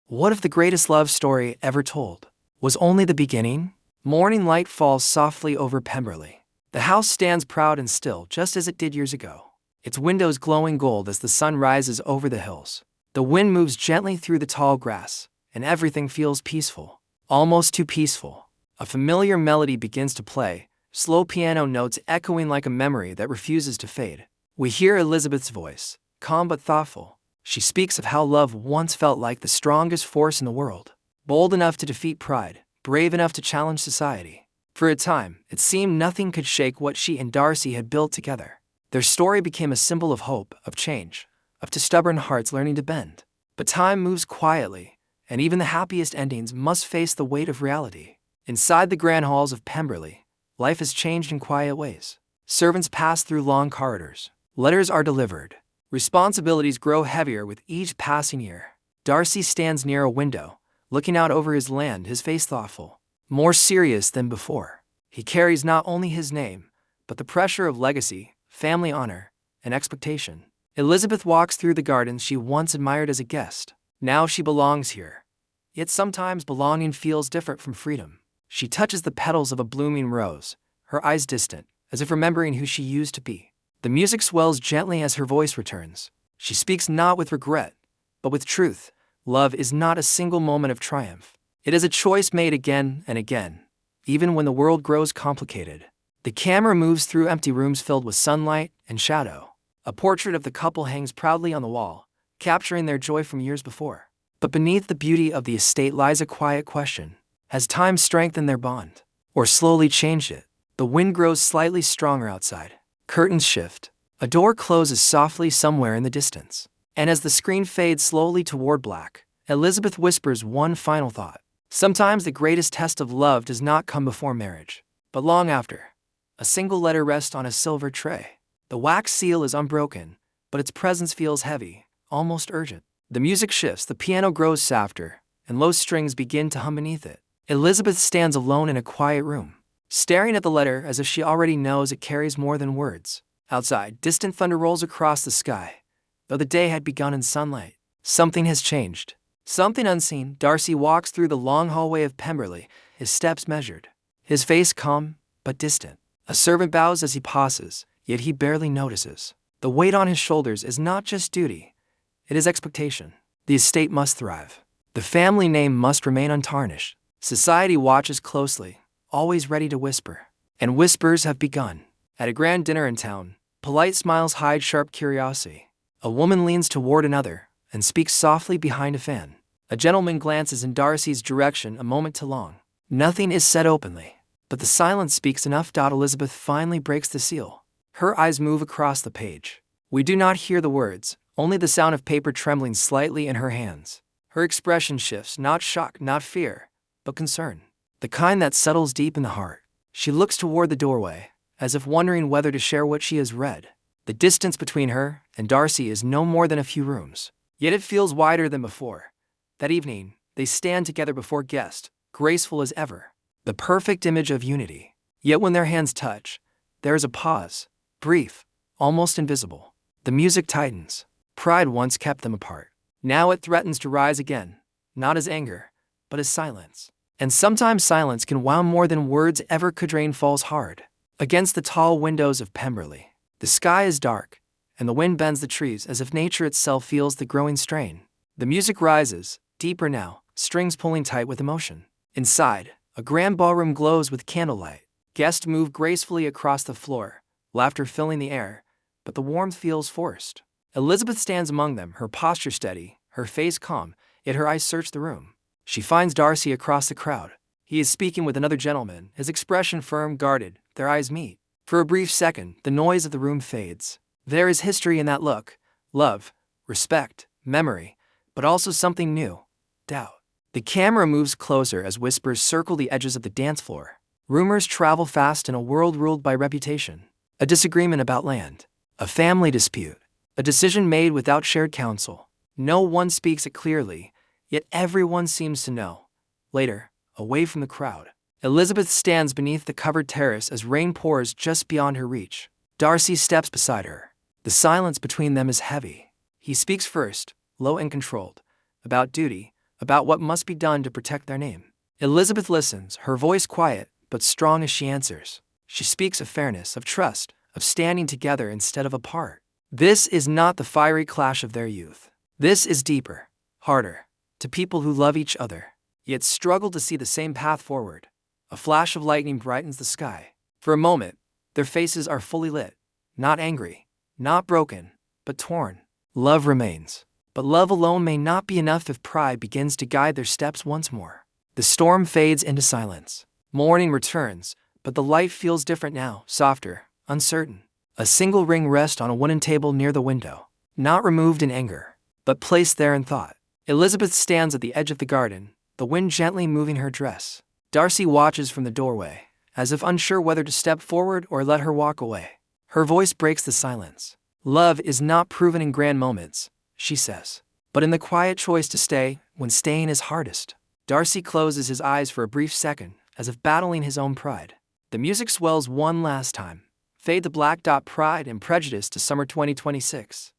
What if the greatest love story ever told was only the beginning? Morning light falls softly over Pemberley. The house stands proud and still, just as it did years ago, its windows glowing gold as the sun rises over the hills. The wind moves gently through the tall grass, and everything feels peaceful, almost too peaceful. A familiar melody begins to play, slow piano notes echoing like a memory that refuses to fade. We hear Elizabeth's voice, calm but thoughtful. She speaks of how love once felt like the strongest force in the world, bold enough to defeat pride, brave enough to challenge society. For a time, it seemed nothing could shake what she and Darcy had built together. Their story became a symbol of hope, of change, of two stubborn hearts learning to bend. But time moves quietly, and even the happiest endings must face the weight of reality. Inside the grand halls of Pemberley, life has changed in quiet ways. Servants pass through long corridors. Letters are delivered. Responsibilities grow heavier with each passing year. Darcy stands near a window, looking out over his land, his face thoughtful, more serious than before. He carries not only his name, but the pressure of legacy, family honor, and expectation. Elizabeth walks through the gardens she once admired as a guest. Now she belongs here. Yet sometimes belonging feels different from freedom. She touches the petals of a blooming rose, her eyes distant, as if remembering who she used to be. The music swells gently as her voice returns. She speaks not with regret, but with truth. Love is not a single moment of triumph. It is a choice made again and again, even when the world grows complicated. The camera moves through empty rooms filled with sunlight and shadow. A portrait of the couple hangs proudly on the wall, capturing their joy from years before. But beneath the beauty of the estate lies a quiet question. Has time strengthened their bond, or slowly changed it? The wind grows slightly stronger outside. Curtains shift. A door closes softly somewhere in the distance. And as the screen fades slowly toward black, Elizabeth whispers one final thought. Sometimes the greatest test of love does not come before marriage, but long after. A single letter rests on a silver tray. The wax seal is unbroken, but its presence feels heavy, almost urgent. The music shifts, the piano grows softer, and low strings begin to hum beneath it. Elizabeth stands alone in a quiet room, staring at the letter as if she already knows it carries more than words. Outside, distant thunder rolls across the sky. Though the day had begun in sunlight, something has changed. Something unseen. Darcy walks through the long hallway of Pemberley, his steps measured, his face calm but distant. A servant bows as he passes, yet he barely notices. The weight on his shoulders is not just duty, it is expectation. The estate must thrive. The family name must remain untarnished. Society watches closely, always ready to whisper. And whispers have begun. At a grand dinner in town, polite smiles hide sharp curiosity. A woman leans toward another and speaks softly behind a fan. A gentleman glances in Darcy's direction a moment too long. Nothing is said openly, but the silence speaks enough. Elizabeth finally breaks the seal. Her eyes move across the page. We do not hear the words, only the sound of paper trembling slightly in her hands. Her expression shifts, not shock, not fear, but concern. The kind that settles deep in the heart. She looks toward the doorway, as if wondering whether to share what she has read. The distance between her and Darcy is no more than a few rooms, yet it feels wider than before. That evening, they stand together before guests, graceful as ever, the perfect image of unity. Yet when their hands touch, there is a pause, brief, almost invisible. The music tightens. Pride once kept them apart. Now it threatens to rise again, not as anger, but as silence. And sometimes silence can wow more than words ever could. Rain falls hard against the tall windows of Pemberley. The sky is dark, and the wind bends the trees as if nature itself feels the growing strain. The music rises, deeper now, strings pulling tight with emotion. Inside, a grand ballroom glows with candlelight. Guests move gracefully across the floor, laughter filling the air, but the warmth feels forced. Elizabeth stands among them, her posture steady, her face calm, yet her eyes search the room. She finds Darcy across the crowd. He is speaking with another gentleman, his expression firm, guarded. Their eyes meet. For a brief second, the noise of the room fades. There is history in that look. Love, respect, memory, but also something new. Doubt. The camera moves closer as whispers circle the edges of the dance floor. Rumors travel fast in a world ruled by reputation. A disagreement about land. A family dispute. A decision made without shared counsel. No one speaks it clearly, yet everyone seems to know. Later, away from the crowd, Elizabeth stands beneath the covered terrace as rain pours just beyond her reach. Darcy steps beside her. The silence between them is heavy. He speaks first, low and controlled, about duty, about what must be done to protect their name. Elizabeth listens, her voice quiet but strong as she answers. She speaks of fairness, of trust, of standing together instead of apart. This is not the fiery clash of their youth. This is deeper, harder, to people who love each other, yet struggle to see the same path forward. A flash of lightning brightens the sky. For a moment, their faces are fully lit, not angry, not broken, but torn. Love remains. But love alone may not be enough if pride begins to guide their steps once more. The storm fades into silence. Morning returns, but the light feels different now, softer, uncertain. A single ring rests on a wooden table near the window, not removed in anger, but placed there in thought. Elizabeth stands at the edge of the garden, the wind gently moving her dress. Darcy watches from the doorway, as if unsure whether to step forward or let her walk away. Her voice breaks the silence. Love is not proven in grand moments, she says, but in the quiet choice to stay when staying is hardest. Darcy closes his eyes for a brief second, as if battling his own pride. The music swells one last time. Fade to Black. Pride and Prejudice to summer 2026.